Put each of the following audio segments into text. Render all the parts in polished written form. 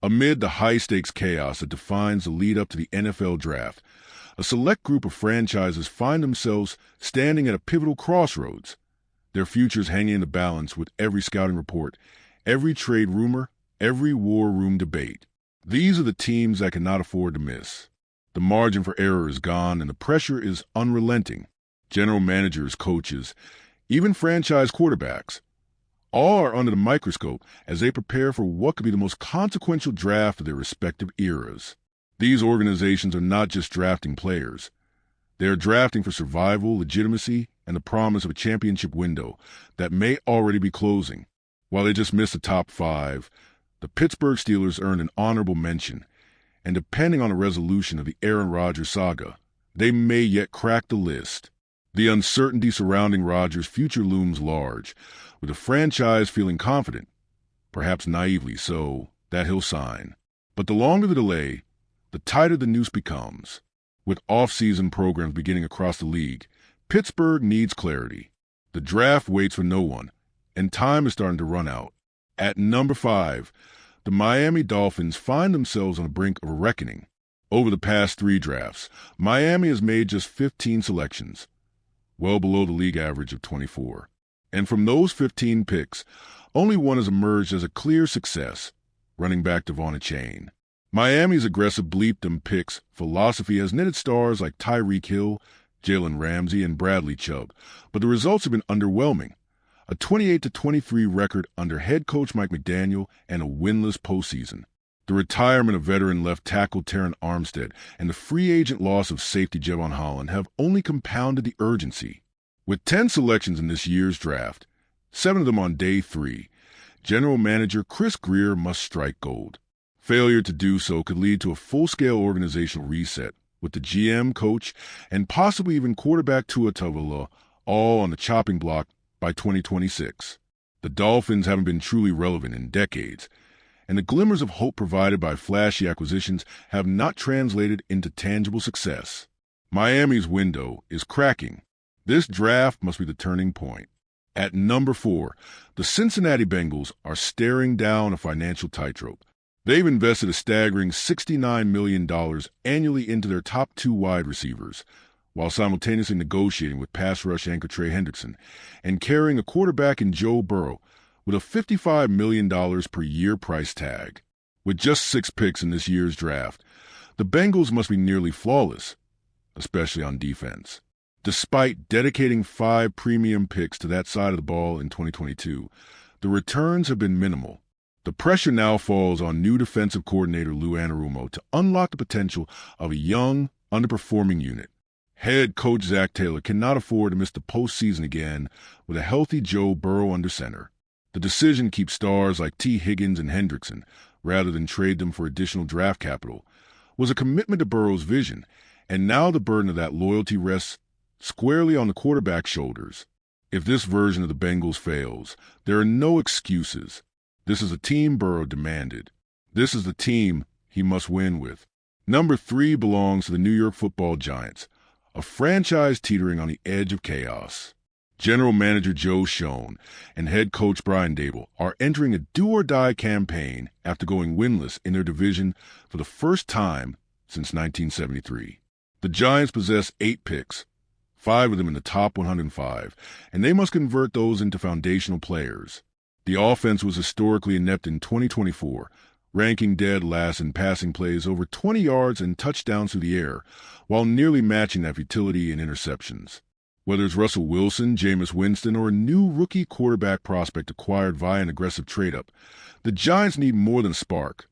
Amid the high-stakes chaos that defines the lead-up to the NFL Draft, a select group of franchises find themselves standing at a pivotal crossroads, their futures hanging in the balance with every scouting report, every trade rumor, every war room debate. These are the teams that cannot afford to miss. The margin for error is gone and the pressure is unrelenting. General managers, coaches, even franchise quarterbacks, all are under the microscope as they prepare for what could be the most consequential draft of their respective eras. These organizations are not just drafting players. They are drafting for survival, legitimacy, and the promise of a championship window that may already be closing. While they just missed the top 5, the Pittsburgh Steelers earned an honorable mention, and depending on the resolution of the Aaron Rodgers saga, they may yet crack the list. The uncertainty surrounding Rodgers' future looms large, with the franchise feeling confident, perhaps naively so, that he'll sign. But the longer the delay, the tighter the noose becomes. With off-season programs beginning across the league, Pittsburgh needs clarity. The draft waits for no one, and time is starting to run out. At number 5, the Miami Dolphins find themselves on the brink of a reckoning. Over the past 3 drafts, Miami has made just 15 selections, well below the league average of 24. And from those 15 picks, only one has emerged as a clear success, running back Devon Achane. Miami's aggressive bleep-them picks philosophy has netted stars like Tyreek Hill, Jalen Ramsey, and Bradley Chubb, but the results have been underwhelming. A 28-23 record under head coach Mike McDaniel and a winless postseason. The retirement of veteran left tackle Terron Armstead and the free agent loss of safety Jevon Holland have only compounded the urgency. With 10 selections in this year's draft, 7 of them on day 3, general manager Chris Grier must strike gold. Failure to do so could lead to a full-scale organizational reset, with the GM, coach, and possibly even quarterback Tua Tagovailoa all on the chopping block by 2026. The Dolphins haven't been truly relevant in decades, and the glimmers of hope provided by flashy acquisitions have not translated into tangible success. Miami's window is cracking. This draft must be the turning point. At number 4, the Cincinnati Bengals are staring down a financial tightrope. They've invested a staggering $69 million annually into their top 2 wide receivers, while simultaneously negotiating with pass rush anchor Trey Hendrickson and carrying a quarterback in Joe Burrow with a $55 million per year price tag. With just 6 picks in this year's draft, the Bengals must be nearly flawless, especially on defense. Despite dedicating 5 premium picks to that side of the ball in 2022, the returns have been minimal. The pressure now falls on new defensive coordinator Lou Anarumo to unlock the potential of a young, underperforming unit. Head coach Zach Taylor cannot afford to miss the postseason again with a healthy Joe Burrow under center. The decision to keep stars like T. Higgins and Hendrickson, rather than trade them for additional draft capital, was a commitment to Burrow's vision, and now the burden of that loyalty rests squarely on the quarterback's shoulders. If this version of the Bengals fails, there are no excuses. This is a team Burrow demanded. This is the team he must win with. Number 3 belongs to the New York Football Giants, a franchise teetering on the edge of chaos. General Manager Joe Schoen and head coach Brian Daboll are entering a do-or-die campaign after going winless in their division for the first time since 1973. The Giants possess 8 picks, 5 of them in the top 105, and they must convert those into foundational players. The offense was historically inept in 2024, ranking dead last in passing plays over 20 yards and touchdowns through the air, while nearly matching that futility in interceptions. Whether it's Russell Wilson, Jameis Winston, or a new rookie quarterback prospect acquired via an aggressive trade-up, the Giants need more than a spark.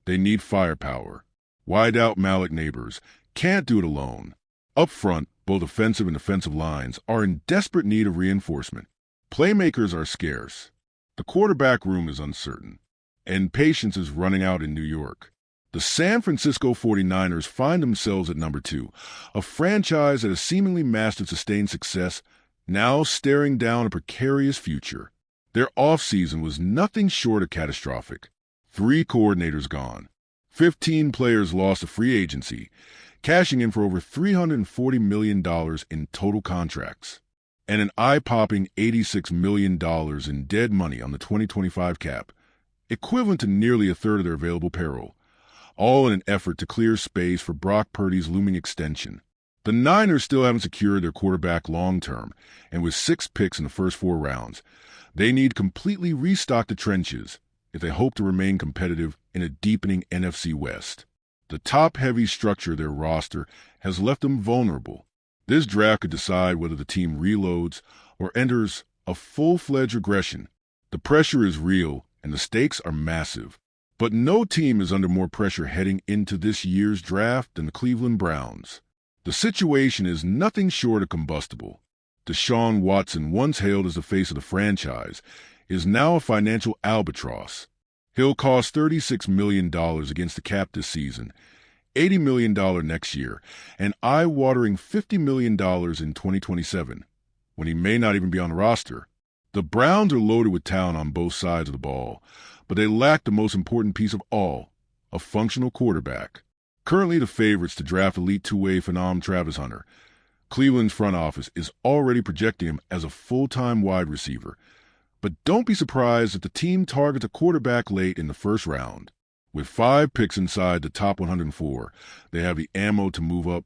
They need firepower. Wide-out Malik Neighbors can't do it alone. Up front, both offensive and defensive lines are in desperate need of reinforcement. Playmakers are scarce. The quarterback room is uncertain, and patience is running out in New York. The San Francisco 49ers find themselves at number 2, a franchise that has seemingly mastered sustained success, now staring down a precarious future. Their offseason was nothing short of catastrophic. 3 coordinators gone, 15 players lost to free agency, cashing in for over $340 million in total contracts, and an eye-popping $86 million in dead money on the 2025 cap. equivalent to nearly a third of their available payroll, all in an effort to clear space for Brock Purdy's looming extension. The Niners still haven't secured their quarterback long-term, and with 6 picks in the first 4 rounds, they need to completely restock the trenches if they hope to remain competitive in a deepening NFC West. The top-heavy structure of their roster has left them vulnerable. This draft could decide whether the team reloads or enters a full-fledged regression. The pressure is real, and the stakes are massive. But no team is under more pressure heading into this year's draft than the Cleveland Browns. The situation is nothing short of combustible. Deshaun Watson, once hailed as the face of the franchise, is now a financial albatross. He'll cost $36 million against the cap this season, $80 million next year, and eye-watering $50 million in 2027, when he may not even be on the roster. The Browns are loaded with talent on both sides of the ball, but they lack the most important piece of all, a functional quarterback. Currently the favorites to draft elite two-way phenom Travis Hunter, Cleveland's front office is already projecting him as a full-time wide receiver. But don't be surprised if the team targets a quarterback late in the first round. With 5 picks inside the top 104, they have the ammo to move up,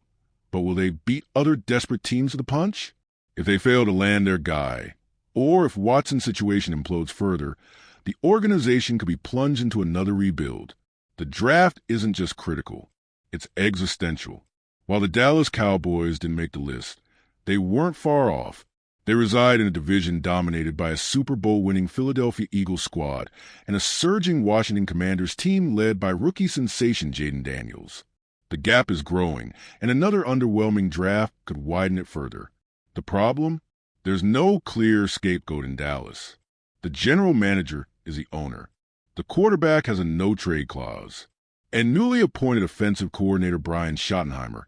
but will they beat other desperate teams to the punch? If they fail to land their guy, or if Watson's situation implodes further, the organization could be plunged into another rebuild. The draft isn't just critical, it's existential. While the Dallas Cowboys didn't make the list, they weren't far off. They reside in a division dominated by a Super Bowl-winning Philadelphia Eagles squad and a surging Washington Commanders team led by rookie sensation Jaden Daniels. The gap is growing, and another underwhelming draft could widen it further. The problem? There's no clear scapegoat in Dallas. The general manager is the owner. The quarterback has a no-trade clause. And newly appointed offensive coordinator Brian Schottenheimer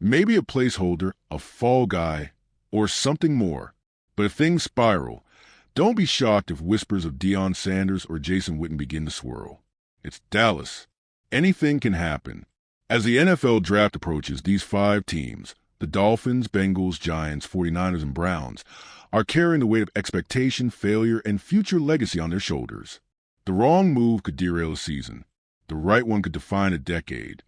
may be a placeholder, a fall guy, or something more. But if things spiral, don't be shocked if whispers of Deion Sanders or Jason Witten begin to swirl. It's Dallas. Anything can happen. As the NFL draft approaches, these 5 teams, the Dolphins, Bengals, Giants, 49ers, and Browns, are carrying the weight of expectation, failure, and future legacy on their shoulders. The wrong move could derail a season. The right one could define a decade.